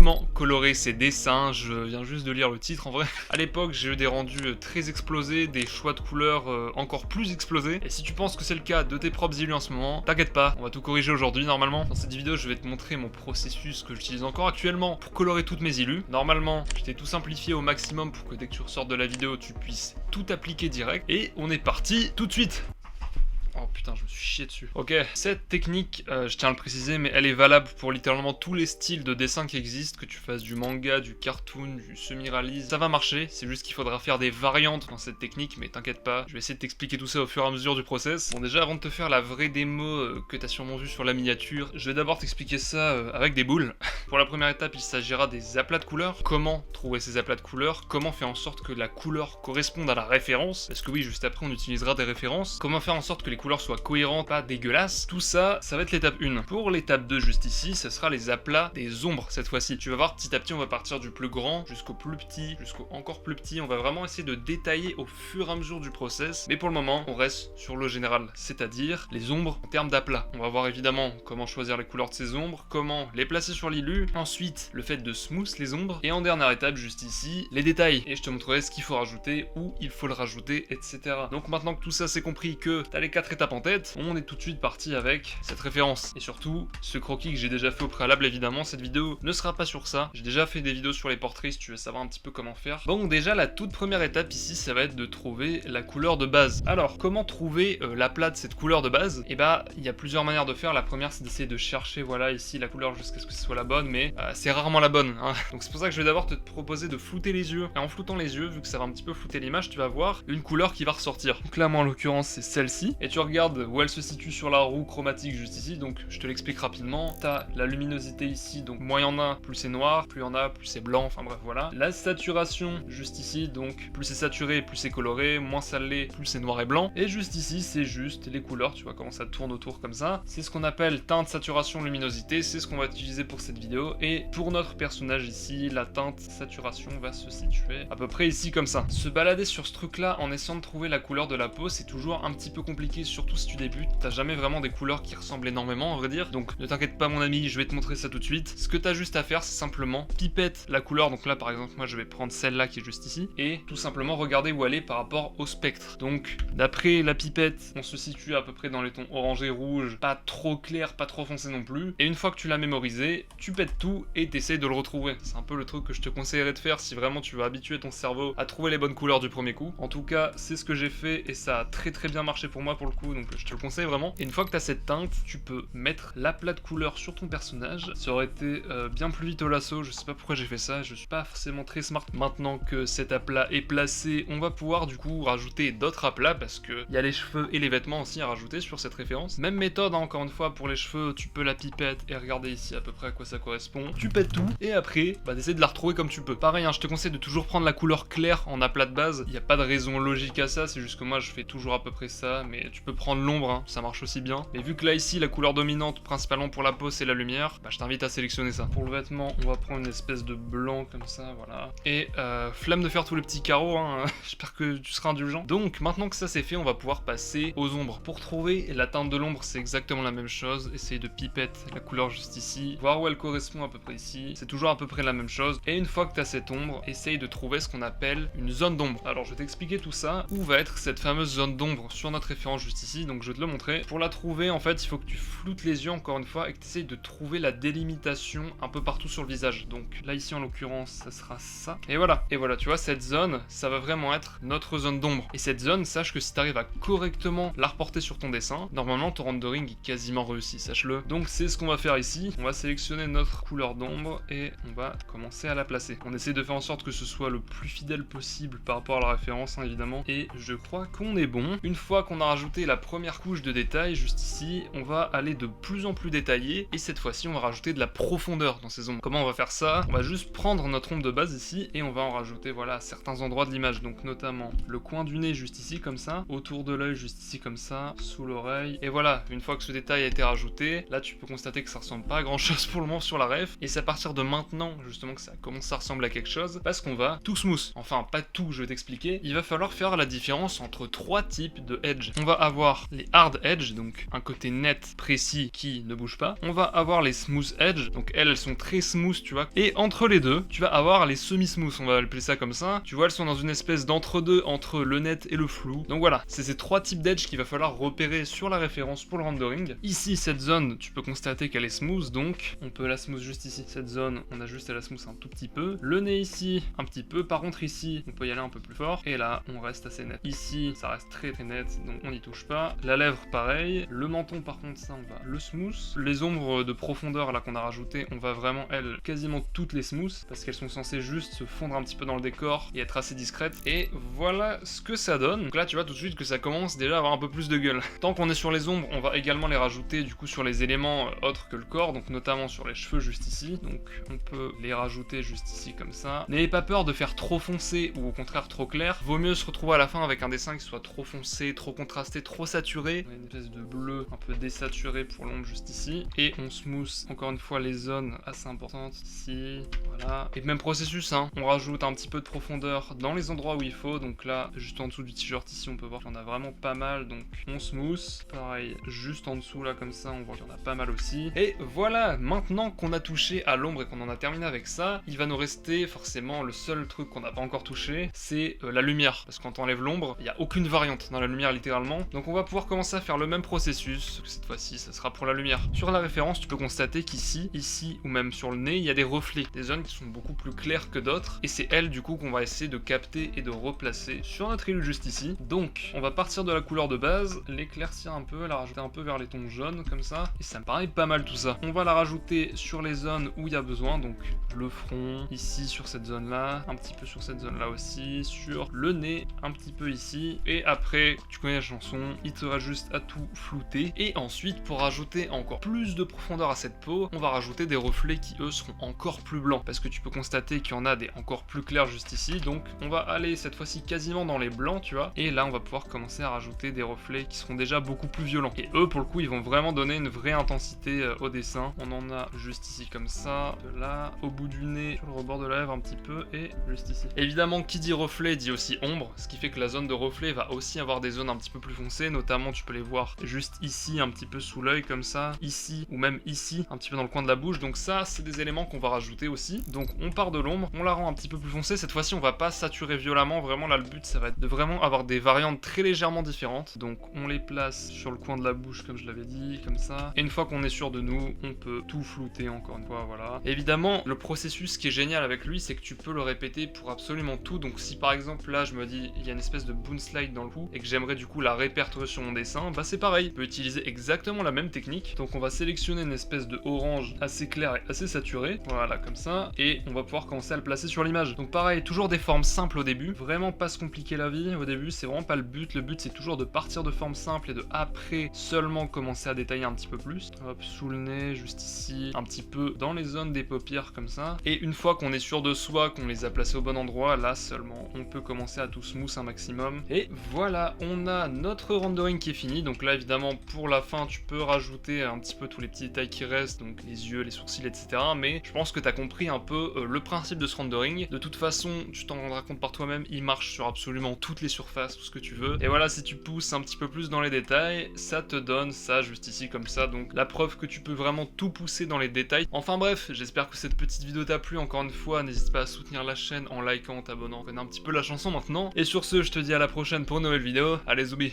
comment colorer ses dessins. Je viens juste de lire le titre en vrai. À l'époque, j'ai eu des rendus très explosés, des choix de couleurs encore plus explosés. Et si tu penses que c'est le cas de tes propres illus en ce moment, t'inquiète pas, on va tout corriger aujourd'hui normalement. Dans cette vidéo, je vais te montrer mon processus que j'utilise encore actuellement pour colorer toutes mes illus. Normalement, je t'ai tout simplifié au maximum pour que dès que tu ressortes de la vidéo, tu puisses tout appliquer direct. Et on est parti tout de suite. Oh putain, je me suis chié dessus. Ok, cette technique, je tiens à le préciser, mais elle est valable pour littéralement tous les styles de dessin qui existent, que tu fasses du manga, du cartoon, du semi-réaliste, ça va marcher, c'est juste qu'il faudra faire des variantes dans cette technique, mais t'inquiète pas, je vais essayer de t'expliquer tout ça au fur et à mesure du process. Bon déjà, avant de te faire la vraie démo que t'as sûrement vue sur la miniature, je vais d'abord t'expliquer ça avec des boules. Pour la première étape, il s'agira des aplats de couleurs, comment trouver ces aplats de couleurs, comment faire en sorte que la couleur corresponde à la référence, parce que oui, juste après on utilisera des références, comment faire en sorte que les couleurs soient cohérentes, pas dégueulasses, tout ça, ça va être l'étape 1. Pour l'étape 2 juste ici, ce sera les aplats des ombres cette fois-ci. Tu vas voir, petit à petit, on va partir du plus grand jusqu'au plus petit, jusqu'au encore plus petit, on va vraiment essayer de détailler au fur et à mesure du process, mais pour le moment, on reste sur le général, c'est-à-dire les ombres en termes d'aplats. On va voir évidemment comment choisir les couleurs de ces ombres, comment les placer sur l'illu, ensuite le fait de smooth les ombres, et en dernière étape juste ici, les détails, et je te montrerai ce qu'il faut rajouter, où il faut le rajouter, etc. Donc maintenant que tout ça c'est compris, que t'as les 4 étapes en tête, on est tout de suite parti avec cette référence. Et surtout, ce croquis que j'ai déjà fait au préalable, évidemment, cette vidéo ne sera pas sur ça. J'ai déjà fait des vidéos sur les portraits si tu veux savoir un petit peu comment faire. Bon, déjà, la toute première étape ici, ça va être de trouver la couleur de base. Alors, comment trouver l'aplat de cette couleur de base? Et bah, il y a plusieurs manières de faire. La première, c'est d'essayer de chercher, voilà, ici, la couleur jusqu'à ce que ce soit la bonne, mais c'est rarement la bonne, hein. Donc c'est pour ça que je vais d'abord te proposer de flouter les yeux. Et en floutant les yeux, vu que ça va un petit peu flouter l'image, tu vas voir une couleur qui va ressortir. Donc là, moi, en l'occurrence, c'est celle-ci. Et tu regardes où elle se situe sur la roue chromatique juste ici, donc je te l'explique rapidement. T'as la luminosité ici, donc moins il y en a, plus c'est noir, plus il y en a, plus c'est blanc, enfin bref, voilà. La saturation juste ici, donc plus c'est saturé, plus c'est coloré, moins ça l'est, plus c'est noir et blanc. Et juste ici, c'est juste les couleurs, tu vois comment ça tourne autour comme ça. C'est ce qu'on appelle teinte, saturation, luminosité, c'est ce qu'on va utiliser pour cette vidéo. Et pour notre personnage ici, la teinte, saturation va se situer à peu près ici comme ça. Se balader sur ce truc-là en essayant de trouver la couleur de la peau, c'est toujours un petit peu compliqué, surtout si tu débutes. T'as jamais vraiment des couleurs qui ressemblent énormément, à vrai dire. Donc ne t'inquiète pas mon ami, je vais te montrer ça tout de suite. Ce que t'as juste à faire, c'est simplement pipette la couleur. Donc là par exemple, moi je vais prendre celle-là qui est juste ici. Et tout simplement regarder où elle est par rapport au spectre. Donc d'après la pipette, on se situe à peu près dans les tons orangé, rouge, pas trop clair, pas trop foncé non plus. Et une fois que tu l'as mémorisé, tu pètes tout et t'essayes de le retrouver. C'est un peu le truc que je te conseillerais de faire si vraiment tu veux habituer ton cerveau à trouver les bonnes couleurs du premier coup. En tout cas, c'est ce que j'ai fait et ça a très bien marché pour moi pour le coup. Donc je te le conseille vraiment. Et une fois que tu as cette teinte, tu peux mettre l'aplat de couleur sur ton personnage. Ça aurait été bien plus vite au lasso, je sais pas pourquoi j'ai fait ça, je suis pas forcément très smart. Maintenant que cet aplat est placé, on va pouvoir du coup rajouter d'autres aplats parce que il y a les cheveux et les vêtements aussi à rajouter sur cette référence. Même méthode, hein, encore une fois, pour les cheveux, tu peux la pipette et regarder ici à peu près à quoi ça correspond. Tu pètes tout et après, bah d'essayer de la retrouver comme tu peux. Pareil, hein, je te conseille de toujours prendre la couleur claire en aplat de base. Il n'y a pas de raison logique à ça, c'est juste que moi je fais toujours à peu près ça, mais tu peux prendre l'ombre, hein, ça marche aussi bien. Mais vu que là ici la couleur dominante principalement pour la peau c'est la lumière, bah je t'invite à sélectionner ça. Pour le vêtement on va prendre une espèce de blanc comme ça, voilà. Et flemme de faire tous les petits carreaux, hein, j'espère que tu seras indulgent. Donc maintenant que ça c'est fait, on va pouvoir passer aux ombres. Pour trouver la teinte de l'ombre c'est exactement la même chose, essayer de pipette la couleur juste ici, voir où elle correspond à peu près ici, c'est toujours à peu près la même chose. Et une fois que tu as cette ombre, essaye de trouver ce qu'on appelle une zone d'ombre. Alors je vais t'expliquer tout ça, où va être cette fameuse zone d'ombre sur notre référence juste ici, donc je vais te le montrer. Pour la trouver, en fait, il faut que tu floutes les yeux encore une fois et que tu essayes de trouver la délimitation un peu partout sur le visage. Donc là, ici, en l'occurrence, ça sera ça. Et voilà, tu vois, cette zone, ça va vraiment être notre zone d'ombre. Et cette zone, sache que si tu arrives à correctement la reporter sur ton dessin, normalement, ton rendering est quasiment réussi, sache-le. Donc c'est ce qu'on va faire ici. On va sélectionner notre couleur d'ombre et on va commencer à la placer. On essaie de faire en sorte que ce soit le plus fidèle possible par rapport à la référence, hein, évidemment. Et je crois qu'on est bon. Une fois qu'on a rajouté la première couche de détail juste ici, on va aller de plus en plus détaillé et cette fois-ci on va rajouter de la profondeur dans ces ombres. Comment on va faire ça? On va juste prendre notre ombre de base ici et on va en rajouter, voilà, à certains endroits de l'image, donc notamment le coin du nez juste ici comme ça, autour de l'œil juste ici comme ça, sous l'oreille, et voilà. Une fois que ce détail a été rajouté, là tu peux constater que ça ressemble pas à grand chose pour le moment sur la ref, et c'est à partir de maintenant justement que ça commence à ressembler à quelque chose, parce qu'on va tout smooth, enfin pas tout, je vais t'expliquer. Il va falloir faire la différence entre trois types de edge. On va avoir avoir les hard edge, donc un côté net, précis, qui ne bouge pas. On va avoir les smooth edge, donc elles sont très smooth, tu vois. Et entre les deux, tu vas avoir les semi-smooth, on va appeler ça comme ça. Tu vois, elles sont dans une espèce d'entre-deux entre le net et le flou. Donc voilà, c'est ces trois types d'edge qu'il va falloir repérer sur la référence pour le rendering. Ici, cette zone, tu peux constater qu'elle est smooth, donc on peut la smooth juste ici. Cette zone, on a juste à la smooth un tout petit peu. Le nez ici, un petit peu. Par contre ici, on peut y aller un peu plus fort. Et là, on reste assez net. Ici, ça reste très très net, donc on n'y touche pas. La lèvre, pareil. Le menton, par contre, ça, on va le smooth. Les ombres de profondeur, là, qu'on a rajoutées, on va vraiment, elles, quasiment toutes les smooth, parce qu'elles sont censées juste se fondre un petit peu dans le décor et être assez discrètes. Et voilà ce que ça donne. Donc là, tu vois tout de suite que ça commence déjà à avoir un peu plus de gueule. Tant qu'on est sur les ombres, on va également les rajouter, du coup, sur les éléments autres que le corps, donc notamment sur les cheveux juste ici. Donc on peut les rajouter juste ici comme ça. N'ayez pas peur de faire trop foncé ou au contraire trop clair. Vaut mieux se retrouver à la fin avec un dessin qui soit trop foncé, trop contrasté, trop saturé. On a une espèce de bleu un peu désaturé pour l'ombre juste ici. Et on smooth encore une fois les zones assez importantes ici. Voilà. Et même processus, hein. On rajoute un petit peu de profondeur dans les endroits où il faut. Donc là, juste en dessous du t-shirt ici, on peut voir qu'il y en a vraiment pas mal. Donc on smooth. Pareil, juste en dessous là comme ça, on voit qu'il y en a pas mal aussi. Et voilà, maintenant qu'on a touché à l'ombre et qu'on en a terminé avec ça, il va nous rester forcément le seul truc qu'on n'a pas encore touché, c'est la lumière. Parce que quand on enlève l'ombre, il n'y a aucune variante dans la lumière littéralement. Donc on va pouvoir commencer à faire le même processus, que cette fois-ci ça sera pour la lumière. Sur la référence, tu peux constater qu'ici, ici ou même sur le nez, il y a des reflets, des zones qui sont beaucoup plus claires que d'autres. Et c'est elles du coup qu'on va essayer de capter et de replacer sur notre île juste ici. Donc on va partir de la couleur de base, l'éclaircir un peu, la rajouter un peu vers les tons jaunes comme ça. Et ça me paraît pas mal tout ça. On va la rajouter sur les zones où il y a besoin, donc le front, ici sur cette zone là, un petit peu sur cette zone là aussi, sur le nez, un petit peu ici, et après, tu connais la chanson, il te reste juste à tout flouter, et ensuite pour rajouter encore plus de profondeur à cette peau, on va rajouter des reflets qui eux seront encore plus blancs, parce que tu peux constater qu'il y en a des encore plus clairs juste ici, donc on va aller cette fois-ci quasiment dans les blancs, tu vois, et là on va pouvoir commencer à rajouter des reflets qui seront déjà beaucoup plus violents, et eux pour le coup ils vont vraiment donner une vraie intensité au dessin. On en a juste ici comme ça, de là, au bout du nez, sur le rebord de la lèvre un petit peu, et juste ici. Évidemment, qui dit reflet dit aussi ombre, ce qui fait que la zone de reflet va aussi avoir des zones un petit peu plus foncées, notamment tu peux les voir juste ici, un petit peu sous l'œil comme ça, ici, ou même ici, un petit peu dans le coin de la bouche, donc ça, c'est des éléments qu'on va rajouter aussi. Donc on part de l'ombre, on la rend un petit peu plus foncée, cette fois-ci on va pas saturer violemment, vraiment là le but ça va être de vraiment avoir des variantes très légèrement différentes, donc on les place sur le coin de la bouche comme je l'avais dit, comme ça, et une fois qu'on est sûr de nous, on peut tout flouter encore une fois, voilà. Évidemment, le processus qui est génial avec lui, c'est que tu peux le répéter pour absolument tout, donc si par exemple là je me dis, il y a une espèce de boon slide dans le cou, et que j'aimerais du coup la répertorier sur mon dessin, bah c'est pareil, je peux utiliser exactement la même technique, donc on va sélectionner une espèce de orange assez clair et assez saturé, voilà comme ça, et on va pouvoir commencer à le placer sur l'image. Donc pareil, toujours des formes simples au début, vraiment pas se compliquer la vie au début, c'est vraiment pas le but c'est toujours de partir de formes simples et de après seulement commencer à détailler un petit peu plus. Hop, sous le nez, juste ici, un petit peu dans les zones des paupières comme ça, et une fois qu'on est sûr de soi, qu'on les a placés au bon endroit, là seulement on peut commencer à tout smooth un maximum. Et voilà, on a notre rendering qui est fini, donc là évidemment pour la fin tu peux rajouter un petit peu tous les petits détails qui restent, donc les yeux, les sourcils, etc. Mais je pense que tu as compris un peu le principe de ce rendering. De toute façon, tu t'en rendras compte par toi-même, il marche sur absolument toutes les surfaces, tout ce que tu veux. Et voilà, si tu pousses un petit peu plus dans les détails, ça te donne ça juste ici comme ça, donc la preuve que tu peux vraiment tout pousser dans les détails. Enfin bref, j'espère que cette petite vidéo t'a plu. Encore une fois, n'hésite pas à soutenir la chaîne en likant, en t'abonnant, connais un petit peu la chanson maintenant. Et sur ce, je te dis à la prochaine pour une nouvelle vidéo. Allez, zoubi!